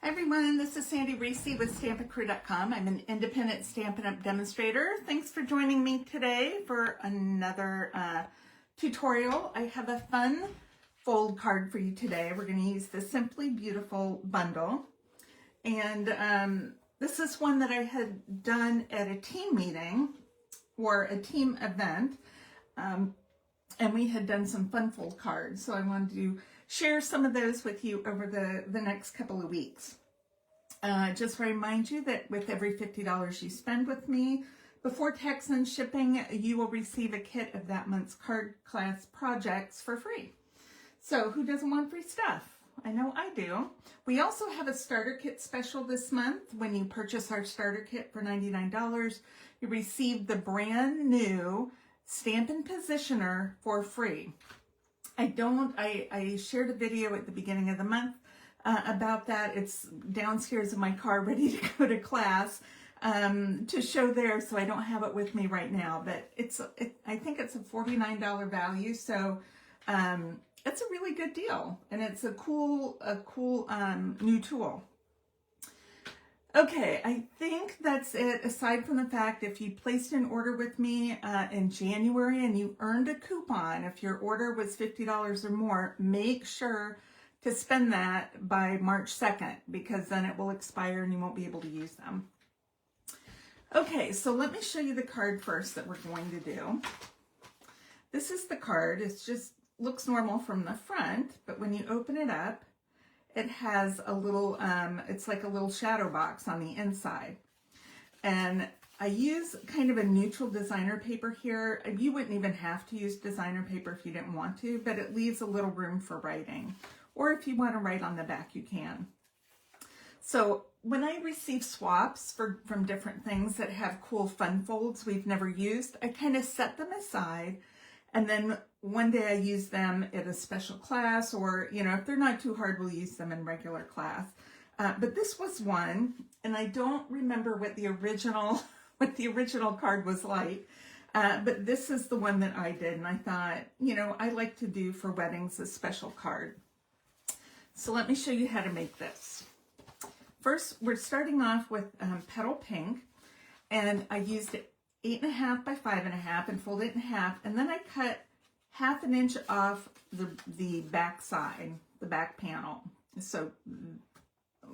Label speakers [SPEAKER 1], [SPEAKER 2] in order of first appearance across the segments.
[SPEAKER 1] Hi everyone, this is Sandy Reese with StampinCrew.com. I'm an independent Stampin' Up! Demonstrator. Thanks for joining me today for another tutorial. I have a fun fold card for you today. We're going to use the Simply Beautiful bundle. And this is one that I had done at a team meeting or a team event. And we had done some fun fold cards. So I wanted to share some of those with you over the next couple of weeks. Just remind you that with every $50 you spend with me, before tax and shipping, you will receive a kit of that month's card class projects for free. So who doesn't want free stuff? I know I do. We also have a starter kit special this month. When you purchase our starter kit for $99, you receive the brand new Stampin' Positioner for free. I shared a video at the beginning of the month about that. It's downstairs in my car ready to go to class to show there, so I don't have it with me right now, but I think it's a $49 value, so it's a really good deal, and it's a cool new tool. Okay, I think that's it. Aside from the fact, if you placed an order with me in January and you earned a coupon, if your order was $50 or more, make sure to spend that by March 2nd, because then it will expire and you won't be able to use them. Okay, so let me show you the card first that we're going to do. This is the card. It just looks normal from the front, but when you open it up, it has a little, it's like a little shadow box on the inside. And I use kind of a neutral designer paper here. You wouldn't even have to use designer paper if you didn't want to, but it leaves a little room for writing. Or if you want to write on the back, you can. So when I receive swaps from different things that have cool fun folds we've never used, I kind of set them aside. And then one day I use them at a special class, or, you know, if they're not too hard, we'll use them in regular class. But this was one, and I don't remember what the original card was like. But this is the one that I did, and I thought, you know, I like to do for weddings a special card. So let me show you how to make this. First, we're starting off with Petal Pink, and I used 8.5 by 5.5 and fold it in half, and then I cut 1/2 inch off the back side, the back panel. So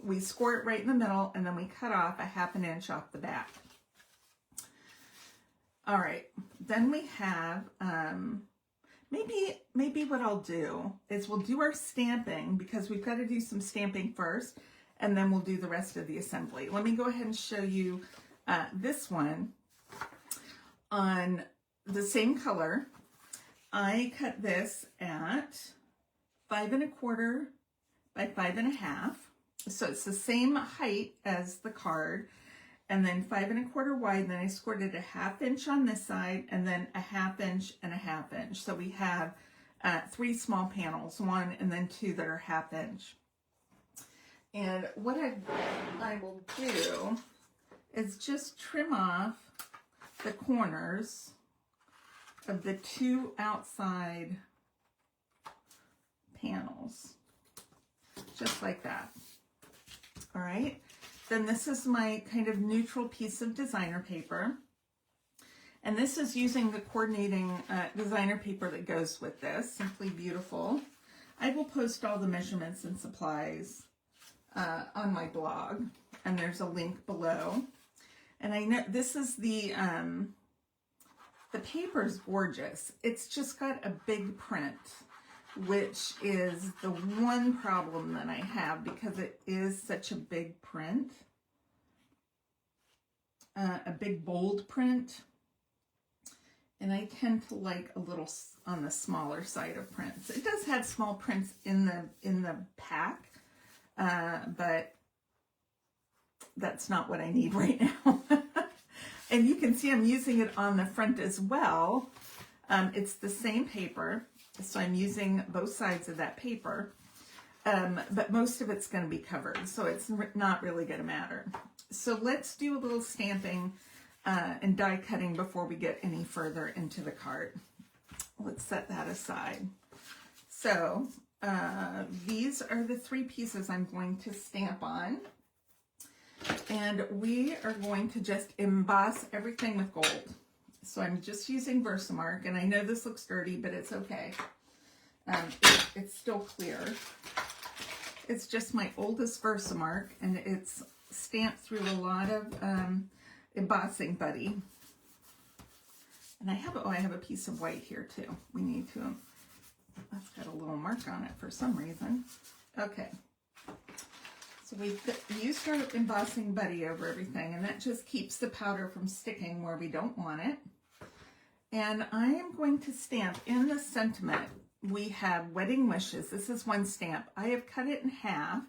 [SPEAKER 1] we score it right in the middle, and then we cut off 1/2 inch off the back. All right, then we have, maybe what I'll do is we'll do our stamping, because we've got to do some stamping first, and then we'll do the rest of the assembly. Let me go ahead and show you this one on the same color. I cut this at 5 1/4 by 5 1/2. So it's the same height as the card, and then 5 1/4 wide. Then I scored it 1/2 inch on this side, and then 1/2 inch and 1/2 inch. So we have 3 small panels, 1 and then 2 that are 1/2 inch. And what I will do is just trim off the corners of the 2 outside panels, just like that. All right, then this is my kind of neutral piece of designer paper, and this is using the coordinating designer paper that goes with this, Simply Beautiful. I will post all the measurements and supplies on my blog, and there's a link below. And I know this is the paper's gorgeous. It's just got a big print, which is the one problem that I have, because it is such a big print, a big bold print. And I tend to like a little on the smaller side of prints. It does have small prints in the pack, but that's not what I need right now. And you can see I'm using it on the front as well. It's the same paper, so I'm using both sides of that paper, but most of it's going to be covered, so it's not really going to matter. So let's do a little stamping and die cutting before we get any further into the card. Let's set that aside. So these are the 3 pieces I'm going to stamp on. And we are going to just emboss everything with gold. So I'm just using Versamark, and I know this looks dirty, but it's okay. It's still clear. It's just my oldest Versamark, and it's stamped through a lot of embossing buddy. And I have a piece of white here too. We need to, that's got a little mark on it for some reason. Okay. So we used our embossing buddy over everything, and that just keeps the powder from sticking where we don't want it. And I am going to stamp in the sentiment. We have Wedding Wishes. This is one stamp. I have cut it in half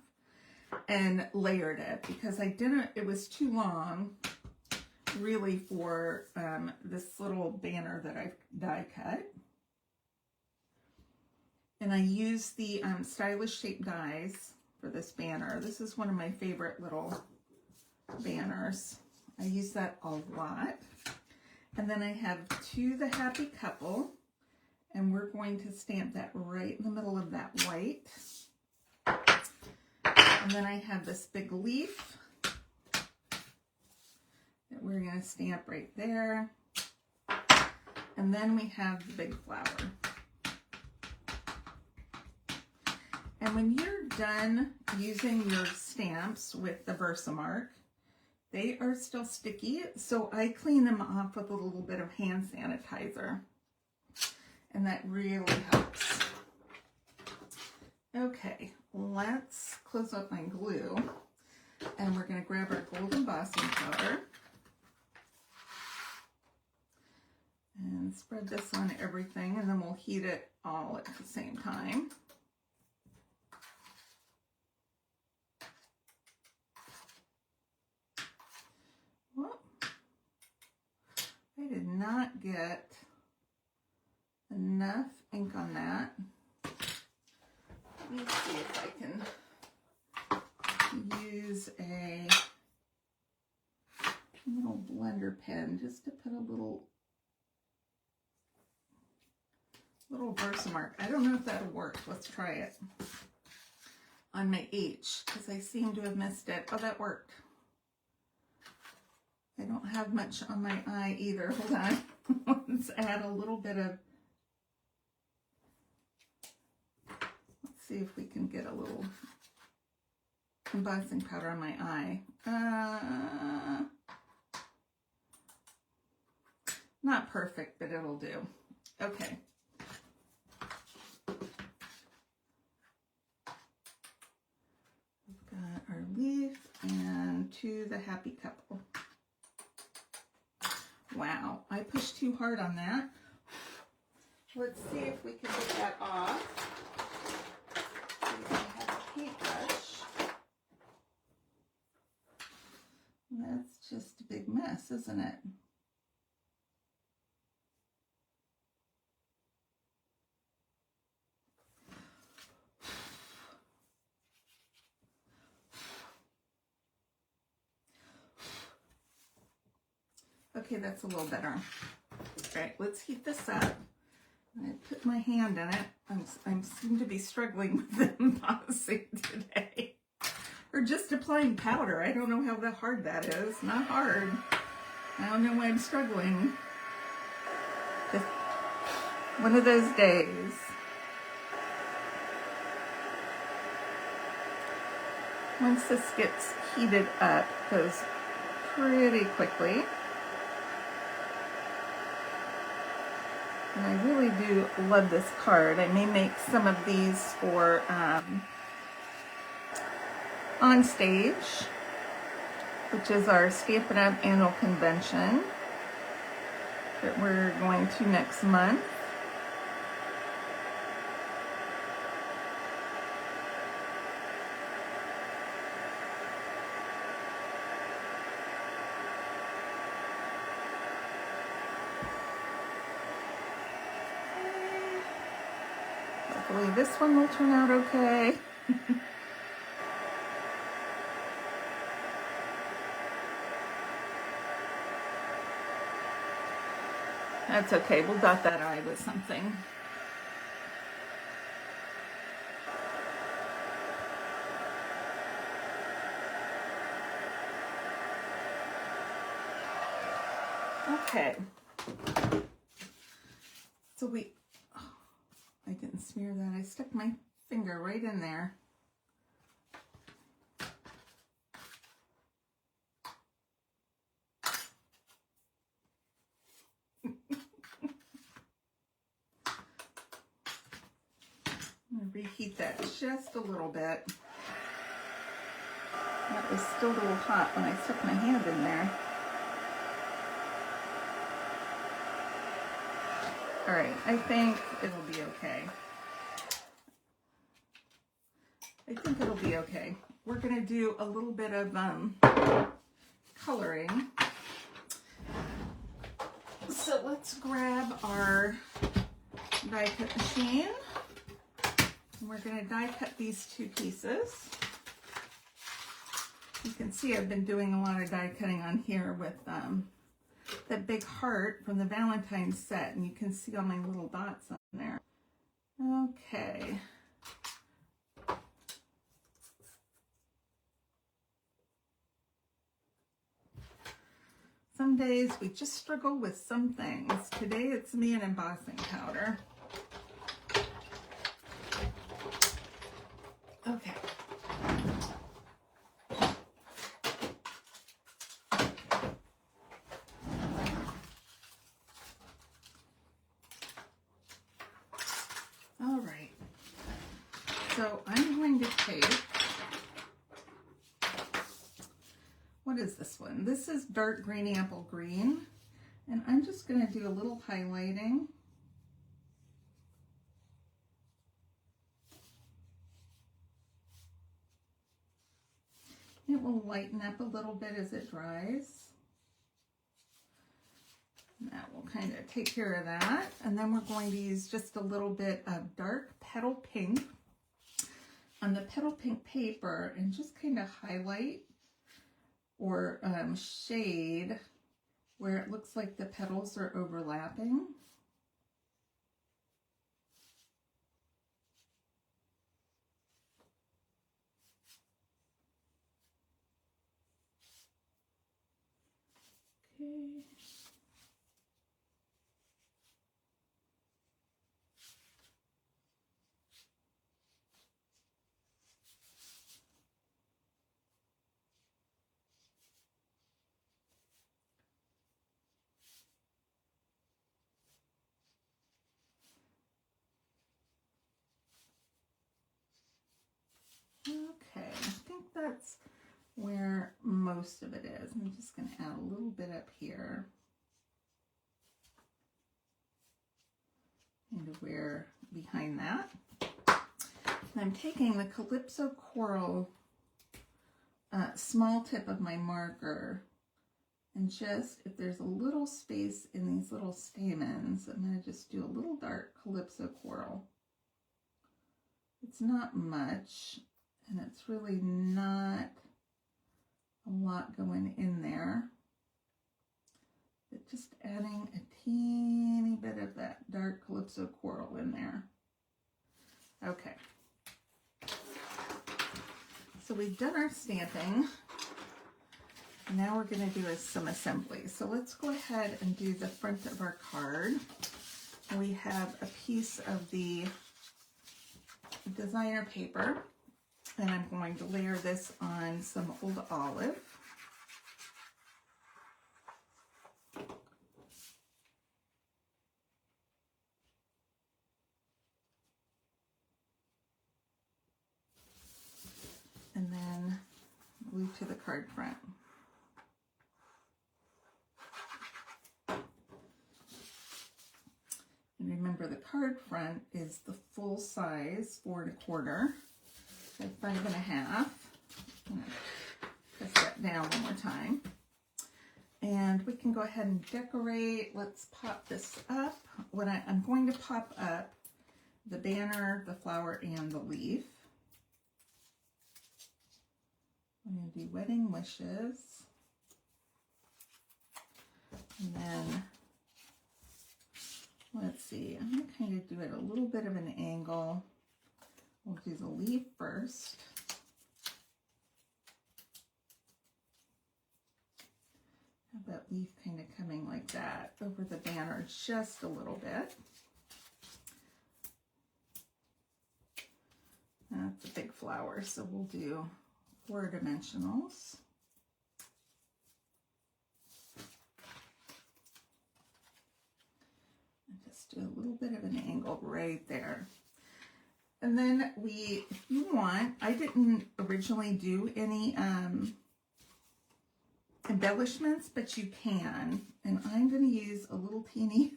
[SPEAKER 1] and layered it because it was too long really for this little banner that I've die cut. And I use the stylish shape dies for this banner. This is one of my favorite little banners. I use that a lot. And then I have To the Happy Couple, and we're going to stamp that right in the middle of that white. And then I have this big leaf that we're going to stamp right there. And then we have the big flower. And when you're done using your stamps with the Versamark, they are still sticky, so I clean them off with a little bit of hand sanitizer. And that really helps. Okay, let's close up my glue. And we're going to grab our gold embossing powder. And spread this on everything, and then we'll heat it all at the same time. I did not get enough ink on that. Let me see if I can use a little blender pen just to put a little Versamark. I don't know if that'll work. Let's try it on my H because I seem to have missed it. Oh, that worked. I don't have much on my eye either. Hold on. Let's add a little bit of, let's see if we can get a little embossing powder on my eye. Not perfect, but it'll do. Okay. We've got our leaf and To the Happy Couple. Wow, I pushed too hard on that. Let's see if we can get that off. I have a paintbrush. That's just a big mess, isn't it? Okay, that's a little better. All right, let's heat this up. I put my hand in it. I seem to be struggling with the embossing today. Or just applying powder. I don't know how hard that is. Not hard. I don't know why I'm struggling. Just one of those days. Once this gets heated up, it goes pretty quickly. And I really do love this card. I may make some of these for On Stage, which is our Stampin' Up! Annual Convention that we're going to next month. Hopefully this one will turn out okay. That's okay, we'll dot that eye with something. Okay. So oh, I didn't smear that. I stuck my finger right in there. I'm going to reheat that just a little bit. That was still a little hot when I stuck my hand in there. All right, I think it'll be okay. I think it'll be okay. We're going to do a little bit of coloring. So let's grab our die cut machine. And we're going to die cut these two pieces. You can see I've been doing a lot of die cutting on here with that big heart from the Valentine's set, and you can see all my little dots on there. Okay. Some days we just struggle with some things. Today it's me and embossing powder. Okay. All right. So I'm going to take, what is this one? This is dark green apple green, and I'm just going to do a little highlighting. It will lighten up a little bit as it dries. And that will kind of take care of that. And then we're going to use just a little bit of dark petal pink on the petal pink paper and just kind of highlight or shade where it looks like the petals are overlapping. Okay. Okay, I think that's where most of it is. I'm just going to add a little bit up here. And where behind that. And I'm taking the Calypso Coral small tip of my marker, and just, if there's a little space in these little stamens, I'm going to just do a little dark Calypso Coral. It's not much, and it's really not a lot going in there, but just adding a teeny bit of that dark Calypso Coral in there. Okay. So we've done our stamping. Now we're going to do some assembly. So let's go ahead and do the front of our card. We have a piece of the designer paper, and I'm going to layer this on some Old Olive. And then glue to the card front. And remember, the card front is the full size 4 1/4 by 5 1/2. Press that down one more time. And we can go ahead and decorate. Let's pop this up. I'm going to pop up the banner, the flower, and the leaf. I'm going to do Wedding Wishes. And then, let's see, I'm going to kind of do it a little bit of an angle. We'll do the leaf first. How that leaf kind of coming like that over the banner just a little bit. That's a big flower, so we'll do 4 dimensionals. And just do a little bit of an angle right there. And then if you want, I didn't originally do any embellishments, but you can. And I'm going to use a little teeny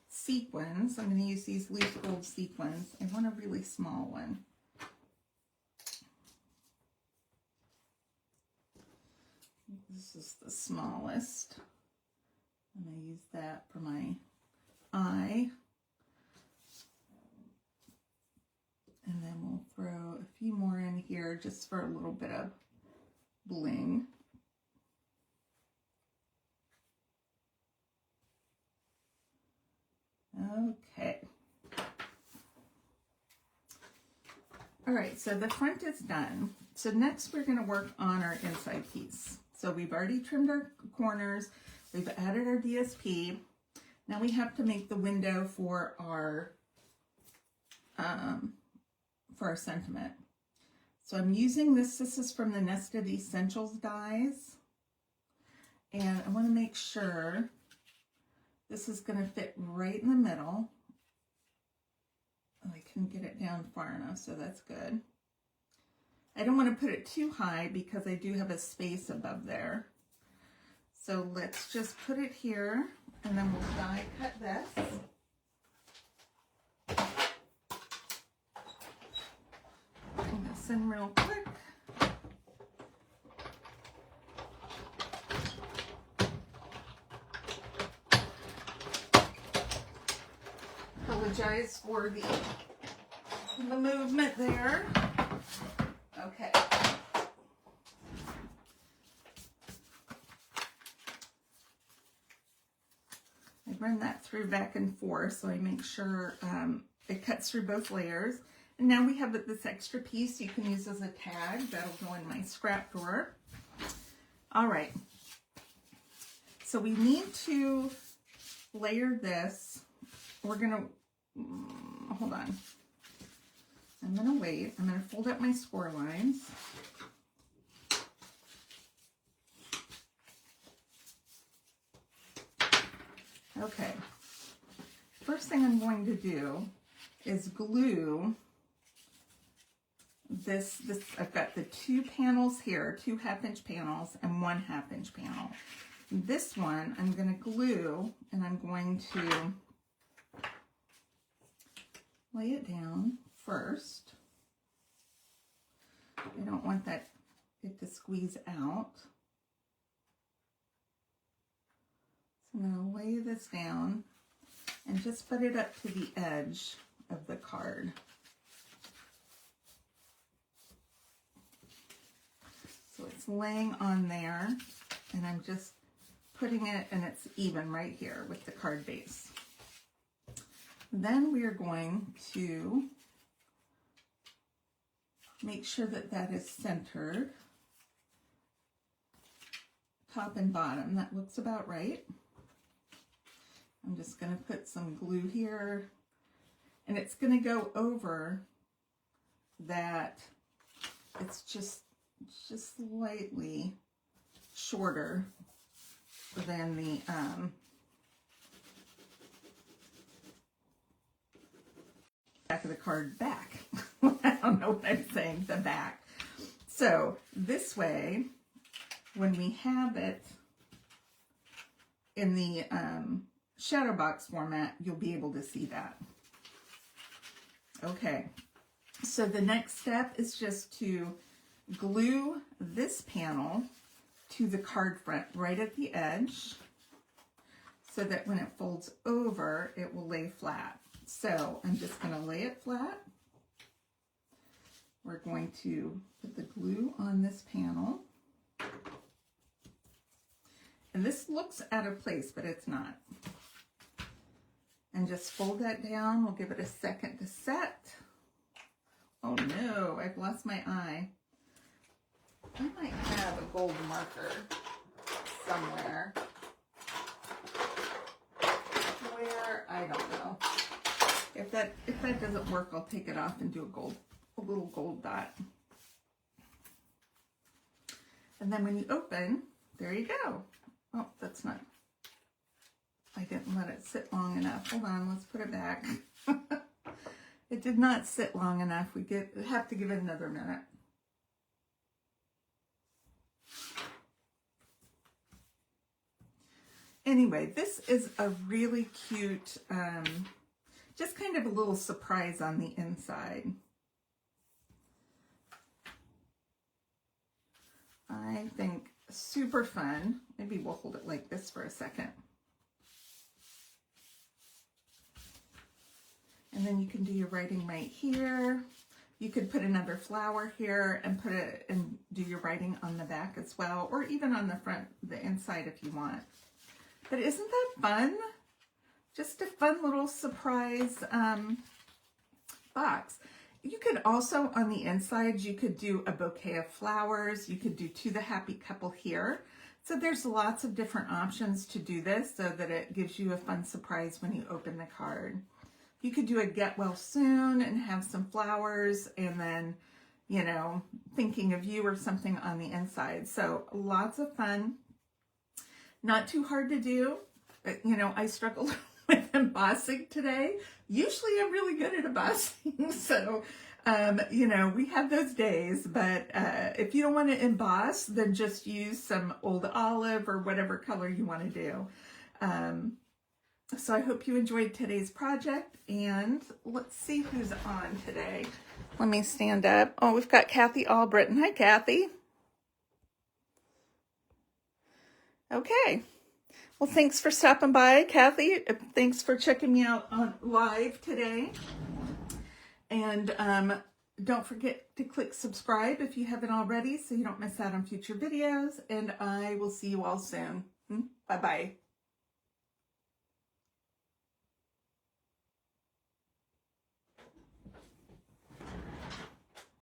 [SPEAKER 1] sequins. I'm going to use these leaf gold sequins. I want a really small one. This is the smallest. I'm going to use that for my eye. And then we'll throw a few more in here just for a little bit of bling. Okay. All right, so the front is done. So next we're going to work on our inside piece. So we've already trimmed our corners. We've added our DSP. Now we have to make the window for our sentiment. So I'm using this. This is from the Nested Essentials dies. And I want to make sure this is going to fit right in the middle. I can get it down far enough, so that's good. I don't want to put it too high because I do have a space above there. So let's just put it here, and then we'll die cut this. Bring this in real quick. Apologize for the movement there. Okay. I run that through back and forth so I make sure it cuts through both layers. And now we have this extra piece you can use as a tag. That'll go in my scrap drawer. All right. So we need to layer this. We're going to, hold on. I'm going to wait. I'm going to fold up my score lines. Okay. First thing I'm going to do is glue this. I've got the 2 panels here, 2 half-inch panels and 1 half-inch panel. This one I'm going to glue, and I'm going to lay it down first. I don't want it to squeeze out. So I'm going to lay this down and just put it up to the edge of the card. So it's laying on there, and I'm just putting it, and it's even right here with the card base. Then we are going to make sure that that is centered, top and bottom. That looks about right. I'm just going to put some glue here, and it's going to go over that. It's just slightly shorter than the back of the card back. I don't know what I'm saying, the back. So this way, when we have it in the shadow box format, you'll be able to see that. Okay, so the next step is just to glue this panel to the card front right at the edge so that when it folds over, it will lay flat. So I'm just going to lay it flat. We're going to put the glue on this panel. And this looks out of place, but it's not. And just fold that down. We'll give it a second to set. Oh no, I've lost my eye. I might have a gold marker somewhere. Where? I don't know. If that doesn't work, I'll take it off and do a little gold dot. And then when you open, there you go. Oh, that's not, I didn't let it sit long enough. Hold on, let's put it back. It did not sit long enough. We have to give it another minute. Anyway, this is a really cute, just kind of a little surprise on the inside. I think super fun. Maybe we'll hold it like this for a second. And then you can do your writing right here. You could put another flower here and put it and do your writing on the back as well, or even on the front, the inside if you want. But isn't that fun? Just a fun little surprise box. You could also, on the inside, you could do a bouquet of flowers. You could do To the Happy Couple here. So there's lots of different options to do this so that it gives you a fun surprise when you open the card. You could do a get well soon and have some flowers and then, you know, thinking of you or something on the inside. So lots of fun. Not too hard to do. You know, I struggled with embossing today. Usually I'm really good at embossing. So, you know, we have those days, but if you don't want to emboss, then just use some old olive or whatever color you want to do. So I hope you enjoyed today's project, and let's see who's on today. Let me stand up. Oh, we've got Kathy Albritton. Hi, Kathy. Okay. Well, thanks for stopping by, Kathy. Thanks for checking me out on live today. And don't forget to click subscribe if you haven't already so you don't miss out on future videos. And I will see you all soon. Bye-bye.